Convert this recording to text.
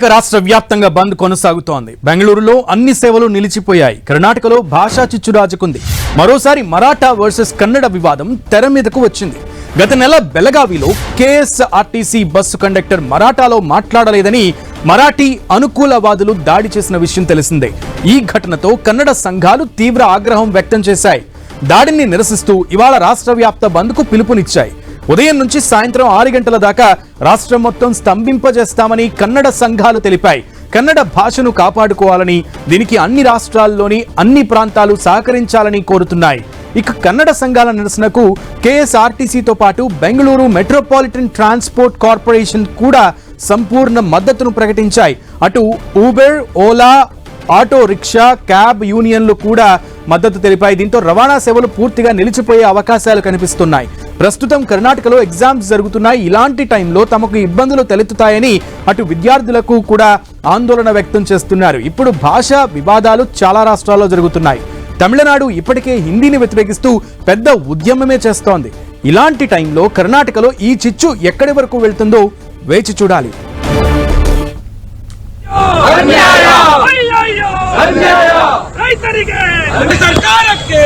రాష్ట్ర వ్యాప్తంగా బంద్ కొనసాగుతోంది. బెంగళూరులో అన్ని సేవలు నిలిచిపోయాయి. కర్ణాటకలో భాషా చిచ్చురాజుకుంది. మరోసారి మరాఠా వర్సెస్ కన్నడ వివాదం తెర మీదకు వచ్చింది. గత నెల బెళగావిలో కేఎస్ఆర్టీసీ బస్సు కండక్టర్ మరాఠాలో మాట్లాడలేదని మరాఠీ అనుకూలవాదులు దాడి చేసిన విషయం తెలిసిందే. ఈ ఘటనతో కన్నడ సంఘాలు తీవ్ర ఆగ్రహం వ్యక్తం చేశాయి. దాడిని నిరసిస్తూ ఇవాళ రాష్ట్ర వ్యాప్త బంద్కు పిలుపునిచ్చాయి. ఉదయం నుంచి సాయంత్రం 6 గంటల దాకా రాష్ట్రం మొత్తం స్తంభింపజేస్తామని కన్నడ సంఘాలు తెలిపాయి. కన్నడ భాషను కాపాడుకోవాలని, దీనికి అన్ని రాష్ట్రాల్లోని అన్ని ప్రాంతాలు సహకరించాలని కోరుతున్నాయి. ఇక కన్నడ సంఘాల నిరసనకు కేఎస్ఆర్టీసీతో పాటు బెంగళూరు మెట్రోపాలిటన్ ట్రాన్స్పోర్ట్ కార్పొరేషన్ కూడా సంపూర్ణ మద్దతును ప్రకటించాయి. అటు Uber, Ola, auto rickshaw, cab యూనియన్లు కూడా మద్దతు తెలిపాయి. దీంతో రవాణా సేవలు పూర్తిగా నిలిచిపోయే అవకాశాలు కనిపిస్తున్నాయి. ప్రస్తుతం కర్ణాటకలో ఎగ్జామ్స్ జరుగుతున్నాయి. ఇలాంటి టైంలో తమకు ఇబ్బందులు తలెత్తుతాయని అటు విద్యార్థులకు కూడా ఆందోళన వ్యక్తం చేస్తున్నారు. ఇప్పుడు భాషా వివాదాలు చాలా రాష్ట్రాల్లో జరుగుతున్నాయి. తమిళనాడు ఇప్పటికే హిందీని వ్యతిరేకిస్తూ పెద్ద ఉద్యమమే చేస్తోంది. ఇలాంటి టైంలో కర్ణాటకలో ఈ చిచ్చు ఎక్కడి వరకు వెళ్తుందో వేచి చూడాలి. ರೈತರಿಗೆ ಸರ್ಕಾರಕ್ಕೆ